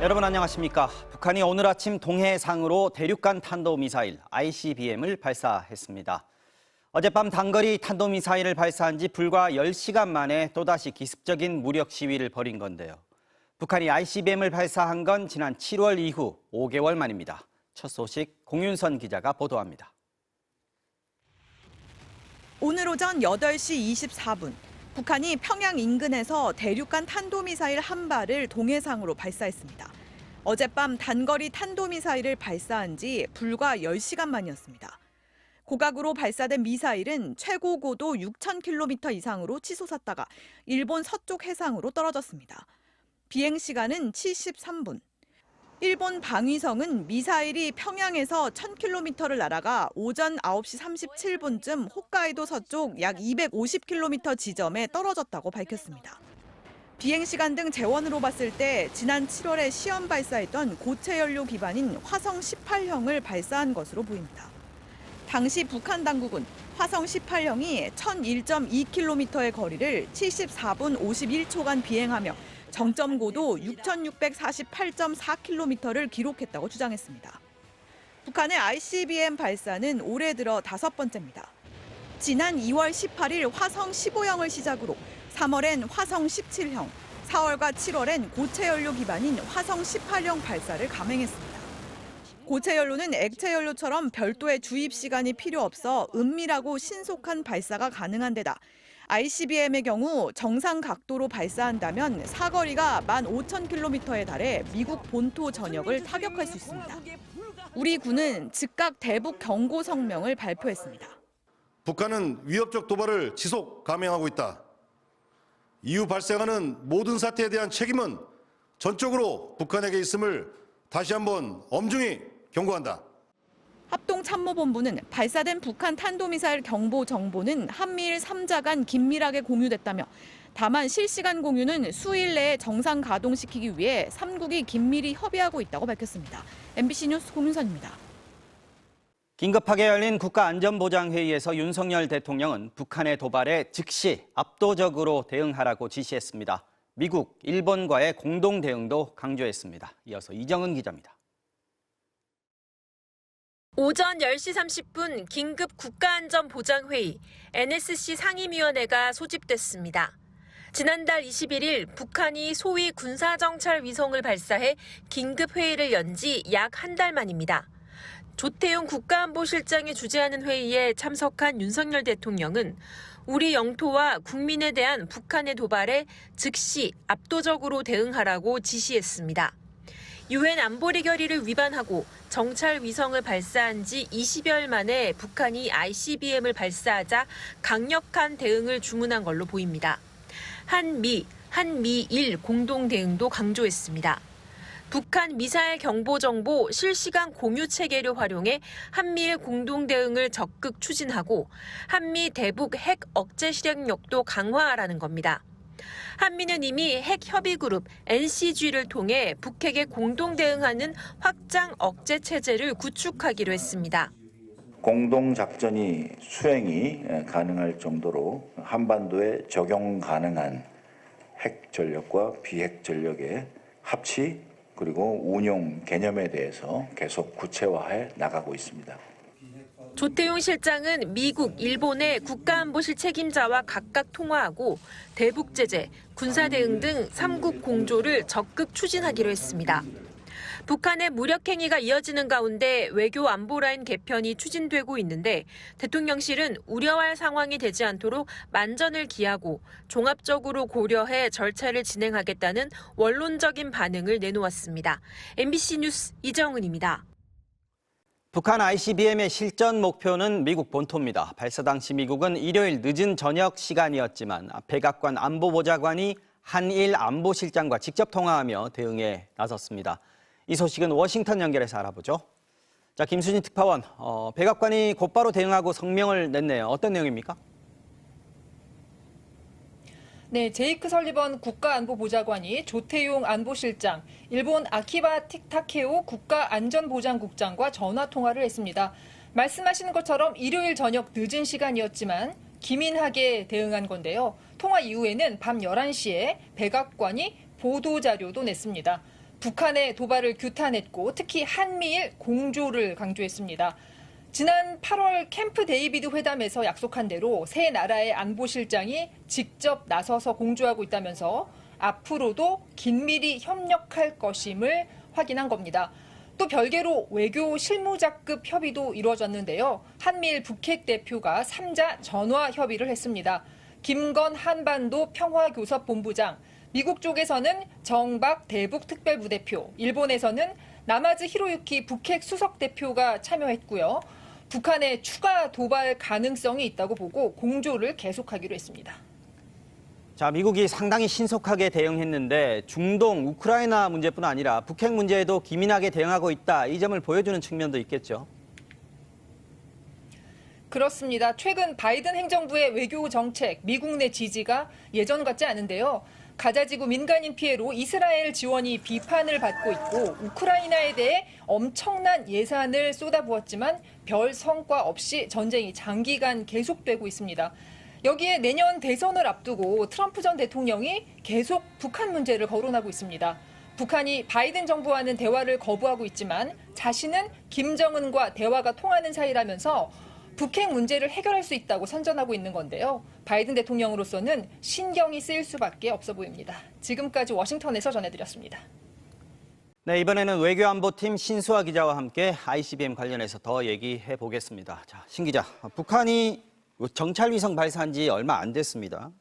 여러분 안녕하십니까? 북한이 오늘 아침 동해상으로 대륙간 탄도미사일 ICBM을 발사했습니다. 어젯밤 단거리 탄도미사일을 발사한 지 불과 10시간 만에 또다시 기습적인 무력 시위를 벌인 건데요. 북한이 ICBM을 발사한 건 지난 7월 이후 5개월 만입니다. 첫 소식 공윤선 기자가 보도합니다. 오늘 오전 8시 24분, 북한이 평양 인근에서 대륙간 탄도미사일 한 발을 동해상으로 발사했습니다. 어젯밤 단거리 탄도미사일을 발사한 지 불과 10시간 만이었습니다. 고각으로 발사된 미사일은 최고 고도 6,000km 이상으로 치솟았다가 일본 서쪽 해상으로 떨어졌습니다. 비행 시간은 73분. 일본 방위성은 미사일이 평양에서 1,000km를 날아가 오전 9시 37분쯤 홋카이도 서쪽 약 250km 지점에 떨어졌다고 밝혔습니다. 비행 시간 등 재원으로 봤을 때 지난 7월에 시험 발사했던 고체 연료 기반인 화성 18형을 발사한 것으로 보입니다. 당시 북한 당국은 화성 18형이 1,001.2km의 거리를 74분 51초간 비행하며 정점 고도 6,648.4km를 기록했다고 주장했습니다. 북한의 ICBM 발사는 올해 들어 5번째입니다. 지난 2월 18일 화성 15형을 시작으로 3월엔 화성 17형, 4월과 7월엔 고체 연료 기반인 화성 18형 발사를 감행했습니다. 고체 연료는 액체 연료처럼 별도의 주입 시간이 필요 없어 은밀하고 신속한 발사가 가능한 데다 ICBM의 경우 정상 각도로 발사한다면 사거리가 15,000km에 달해 미국 본토 전역을 타격할 수 있습니다. 우리 군은 즉각 대북 경고 성명을 발표했습니다. 북한은 위협적 도발을 지속 감행하고 있다. 이후 발생하는 모든 사태에 대한 책임은 전적으로 북한에게 있음을 다시 한번 엄중히 경고한다. 합동참모본부는 발사된 북한 탄도미사일 경보 정보는 한미일 3자 간 긴밀하게 공유됐다며 다만 실시간 공유는 수일 내에 정상 가동시키기 위해 3국이 긴밀히 협의하고 있다고 밝혔습니다. MBC 뉴스 공윤선입니다. 긴급하게 열린 국가안전보장회의에서 윤석열 대통령은 북한의 도발에 즉시 압도적으로 대응하라고 지시했습니다. 미국, 일본과의 공동 대응도 강조했습니다. 이어서 이정은 기자입니다. 오전 10시 30분 긴급 국가안전보장회의 NSC 상임위원회가 소집됐습니다. 지난달 21일 북한이 소위 군사정찰 위성을 발사해 긴급회의를 연 지 약 한 달 만입니다. 조태용 국가안보실장이 주재하는 회의에 참석한 윤석열 대통령은 우리 영토와 국민에 대한 북한의 도발에 즉시 압도적으로 대응하라고 지시했습니다. 유엔 안보리 결의를 위반하고 정찰 위성을 발사한 지 20여일 만에 북한이 ICBM을 발사하자 강력한 대응을 주문한 걸로 보입니다. 한미일 공동 대응도 강조했습니다. 북한 미사일 경보 정보 실시간 공유 체계를 활용해 한미일 공동 대응을 적극 추진하고 한미 대북 핵 억제 실행력도 강화하라는 겁니다. 한미는 이미 핵 협의 그룹 NCG를 통해 북핵에 공동 대응하는 확장 억제 체제를 구축하기로 했습니다. 공동 작전이 수행이 가능할 정도로 한반도에 적용 가능한 핵 전력과 비핵 전력의 합치 그리고 운용 개념에 대해서 계속 구체화해 나가고 있습니다. 조태용 실장은 미국, 일본의 국가안보실 책임자와 각각 통화하고 대북 제재, 군사 대응 등 3국 공조를 적극 추진하기로 했습니다. 북한의 무력 행위가 이어지는 가운데 외교 안보 라인 개편이 추진되고 있는데 대통령실은 우려할 상황이 되지 않도록 만전을 기하고 종합적으로 고려해 절차를 진행하겠다는 원론적인 반응을 내놓았습니다. MBC 뉴스 이정은입니다. 북한 ICBM의 실전 목표는 미국 본토입니다. 발사 당시 미국은 일요일 늦은 저녁 시간이었지만 백악관 안보보좌관이 한일 안보실장과 직접 통화하며 대응에 나섰습니다. 이 소식은 워싱턴 연결해서 알아보죠. 자, 김수진 특파원, 백악관이 곧바로 대응하고 성명을 냈네요. 어떤 내용입니까? 네, 제이크 설리번 국가안보보좌관이 조태용 안보실장, 일본 아키바 타케오 국가안전보장국장과 전화통화를 했습니다. 말씀하시는 것처럼 일요일 저녁 늦은 시간이었지만 기민하게 대응한 건데요. 통화 이후에는 밤 11시에 백악관이 보도자료도 냈습니다. 북한의 도발을 규탄했고 특히 한미일 공조를 강조했습니다. 지난 8월 캠프 데이비드 회담에서 약속한 대로 세 나라의 안보실장이 직접 나서서 공조하고 있다면서 앞으로도 긴밀히 협력할 것임을 확인한 겁니다. 또 별개로 외교 실무자급 협의도 이루어졌는데요. 한미일 북핵 대표가 3자 전화 협의를 했습니다. 김건 한반도 평화교섭본부장, 미국 쪽에서는 정박 대북 특별부대표, 일본에서는 나마즈 히로유키 북핵 수석대표가 참여했고요. 북한의 추가 도발 가능성이 있다고 보고 공조를 계속하기로 했습니다. 자, 미국이 상당히 신속하게 대응했는데 중동, 우크라이나 문제뿐 아니라 북핵 문제에도 기민하게 대응하고 있다. 이 점을 보여주는 측면도 있겠죠. 그렇습니다. 최근 바이든 행정부의 외교 정책, 미국 내 지지가 예전 같지 않은데요. 가자지구 민간인 피해로 이스라엘 지원이 비판을 받고 있고 우크라이나에 대해 엄청난 예산을 쏟아부었지만 별 성과 없이 전쟁이 장기간 계속되고 있습니다. 여기에 내년 대선을 앞두고 트럼프 전 대통령이 계속 북한 문제를 거론하고 있습니다. 북한이 바이든 정부와는 대화를 거부하고 있지만 자신은 김정은과 대화가 통하는 사이라면서 북핵 문제를 해결할 수 있다고 선전하고 있는 건데요. 바이든 대통령으로서는 신경이 쓰일 수밖에 없어 보입니다. 지금까지 워싱턴에서 전해드렸습니다. 네, 이번에는 외교안보팀 신수아 기자와 함께 ICBM 관련해서 더 얘기해 보겠습니다. 자, 신 기자, 북한이 정찰위성 발사한 지 얼마 안 됐습니다.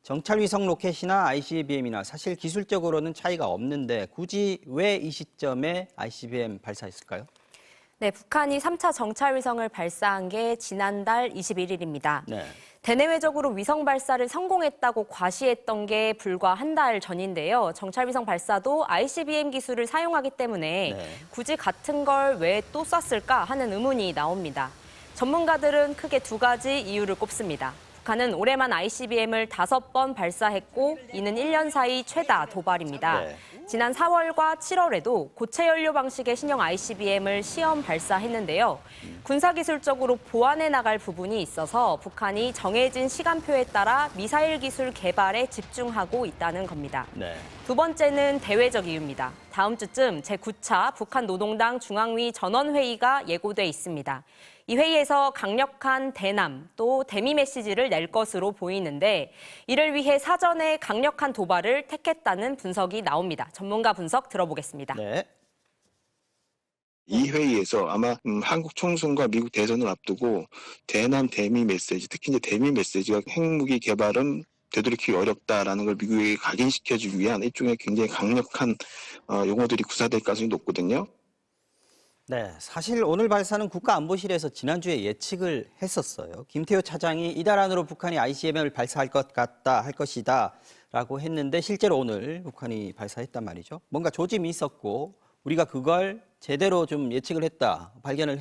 정찰위성 로켓이나 ICBM이나 사실 기술적으로는 차이가 없는데 굳이 왜 이 시점에 ICBM 발사했을까요? 네, 북한이 3차 정찰위성을 발사한 게 지난달 21일입니다. 네. 대내외적으로 위성 발사를 성공했다고 과시했던 게 불과 한 달 전인데요. 정찰위성 발사도 ICBM 기술을 사용하기 때문에 네. 굳이 같은 걸 왜 또 쐈을까 하는 의문이 나옵니다. 전문가들은 크게 두 가지 이유를 꼽습니다. 북한은 올해만 ICBM을 5번 발사했고 이는 1년 사이 최다 도발입니다. 네. 지난 4월과 7월에도 고체 연료 방식의 신형 ICBM을 시험 발사했는데요. 군사기술적으로 보완해 나갈 부분이 있어서 북한이 정해진 시간표에 따라 미사일 기술 개발에 집중하고 있다는 겁니다. 네. 두 번째는 대외적 이유입니다. 다음 주쯤 제9차 북한 노동당 중앙위 전원회의가 예고돼 있습니다. 이 회의에서 강력한 대남 또 대미 메시지를 낼 것으로 보이는데 이를 위해 사전에 강력한 도발을 택했다는 분석이 나옵니다. 전문가 분석 들어보겠습니다. 네. 이 회의에서 아마 한국 총선과 미국 대선을 앞두고 대남 대미 메시지, 특히 이제 대미 메시지가 핵무기 개발은 되돌이키기 어렵다라는 걸 미국에게 각인시켜주기 위한 일종의 굉장히 강력한 용어들이 구사될 가능성이 높거든요. 네, 사실 오늘 발사는 국가안보실에서 지난주에 예측을 했었어요. 김태호 차장이 이달 안으로 북한이 ICBM을 발사할 것 같다, 할 것이다 라고 했는데 실제로 오늘 북한이 발사했단 말이죠. 뭔가 조짐이 있었고 우리가 그걸 제대로 좀 예측을 했다,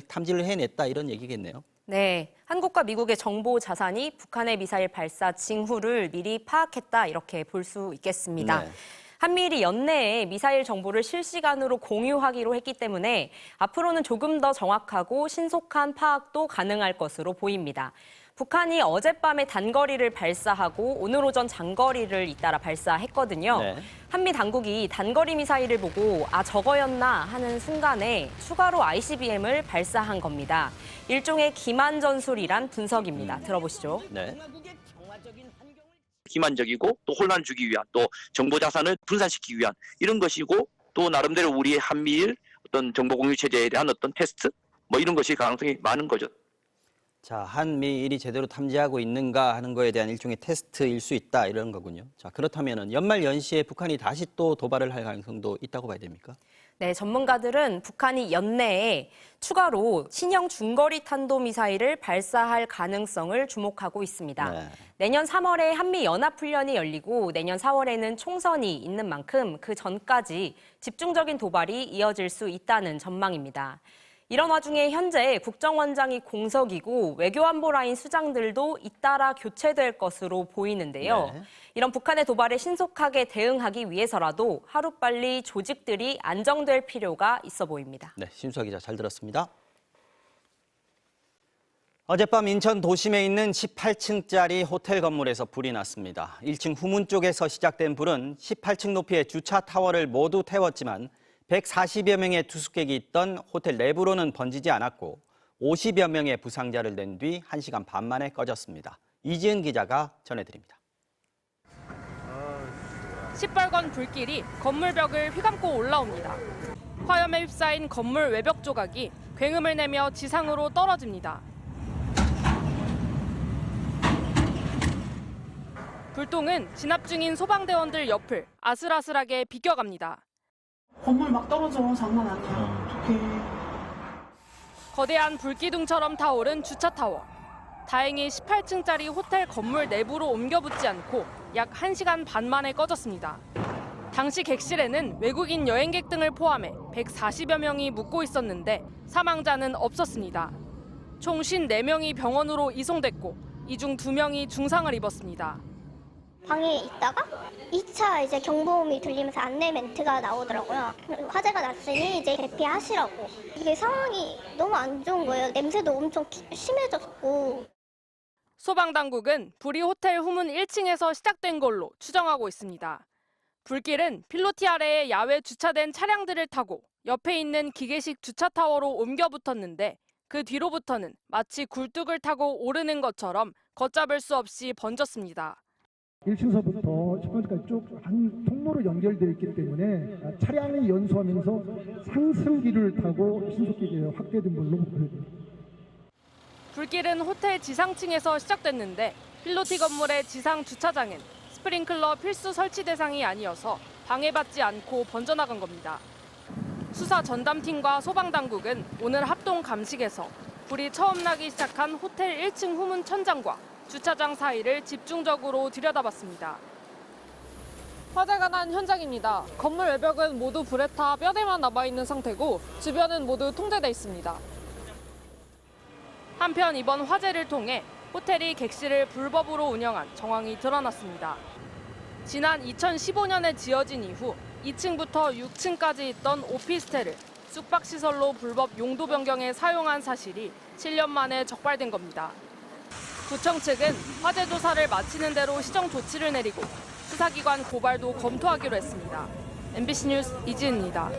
탐지를 해냈다 이런 얘기겠네요. 네, 한국과 미국의 정보 자산이 북한의 미사일 발사 징후를 미리 파악했다 이렇게 볼 수 있겠습니다. 네. 한미일이 연내에 미사일 정보를 실시간으로 공유하기로 했기 때문에 앞으로는 조금 더 정확하고 신속한 파악도 가능할 것으로 보입니다. 북한이 어젯밤에 단거리를 발사하고 오늘 오전 장거리를 잇따라 발사했거든요. 네. 한미 당국이 단거리 미사일을 보고 저거였나 하는 순간에 추가로 ICBM을 발사한 겁니다. 일종의 기만 전술이란 분석입니다. 들어보시죠. 네. 기만적이고 또 혼란 주기 위한 또 정보 자산을 분산시키기 위한 이런 것이고 또 나름대로 우리의 한미일 어떤 정보 공유 체제에 대한 어떤 테스트 뭐 이런 것이 가능성이 많은 거죠. 자, 한미일이 제대로 탐지하고 있는가 하는 거에 대한 일종의 테스트일 수 있다 이런 거군요. 자, 그렇다면은 연말 연시에 북한이 다시 또 도발을 할 가능성도 있다고 봐야 됩니까? 네, 전문가들은 북한이 연내에 추가로 신형 중거리 탄도미사일을 발사할 가능성을 주목하고 있습니다. 네. 내년 3월에 한미연합훈련이 열리고 내년 4월에는 총선이 있는 만큼 그 전까지 집중적인 도발이 이어질 수 있다는 전망입니다. 이런 와중에 현재 국정원장이 공석이고 외교안보라인 수장들도 잇따라 교체될 것으로 보이는데요. 네. 이런 북한의 도발에 신속하게 대응하기 위해서라도 하루빨리 조직들이 안정될 필요가 있어 보입니다. 네, 신수아 기자 잘 들었습니다. 어젯밤 인천 도심에 있는 18층짜리 호텔 건물에서 불이 났습니다. 1층 후문 쪽에서 시작된 불은 18층 높이의 주차 타워를 모두 태웠지만 140여 명의 투숙객이 있던 호텔 내부로는 번지지 않았고 50여 명의 부상자를 낸 뒤 1시간 반 만에 꺼졌습니다. 이지은 기자가 전해드립니다. 시뻘건 불길이 건물 벽을 휘감고 올라옵니다. 화염에 휩싸인 건물 외벽 조각이 굉음을 내며 지상으로 떨어집니다. 불똥은 진압 중인 소방대원들 옆을 아슬아슬하게 비껴갑니다. 건물 막 떨어져. 장난 아니야. 어떡해. 거대한 불기둥처럼 타오른 주차타워. 다행히 18층짜리 호텔 건물 내부로 옮겨 붙지 않고 약 1시간 반 만에 꺼졌습니다. 당시 객실에는 외국인 여행객 등을 포함해 140여 명이 묵고 있었는데 사망자는 없었습니다. 총 54명이 병원으로 이송됐고 이 중 2명이 중상을 입었습니다. 방에 있다가 2차 이제 경보음이 들리면서 안내 멘트가 나오더라고요. 화재가 났으니 이제 대피하시라고. 이게 상황이 너무 안 좋은 거예요. 냄새도 엄청 심해졌고. 소방당국은 불이 호텔 후문 1층에서 시작된 걸로 추정하고 있습니다. 불길은 필로티 아래에 야외 주차된 차량들을 타고 옆에 있는 기계식 주차타워로 옮겨 붙었는데 그 뒤로부터는 마치 굴뚝을 타고 오르는 것처럼 걷잡을 수 없이 번졌습니다. 1층서부터 10층까지 쭉 한 통로로 연결되어 있기 때문에 차량이 연소하면서 상승기를 타고 신속히 확대된 걸로 보여집니다. 불길은 호텔 지상층에서 시작됐는데 필로티 건물의 지상 주차장엔 스프링클러 필수 설치 대상이 아니어서 방해받지 않고 번져나간 겁니다. 수사 전담팀과 소방당국은 오늘 합동 감식에서 불이 처음 나기 시작한 호텔 1층 후문 천장과 주차장 사이를 집중적으로 들여다봤습니다. 화재가 난 현장입니다. 건물 외벽은 모두 불에 타 뼈대만 남아있는 상태고 주변은 모두 통제돼 있습니다. 한편 이번 화재를 통해 호텔이 객실을 불법으로 운영한 정황이 드러났습니다. 지난 2015년에 지어진 이후 2층부터 6층까지 있던 오피스텔을 숙박시설로 불법 용도 변경에 사용한 사실이 7년 만에 적발된 겁니다. 구청 측은 화재 조사를 마치는 대로 시정 조치를 내리고 수사기관 고발도 검토하기로 했습니다. MBC 뉴스 이지은입니다.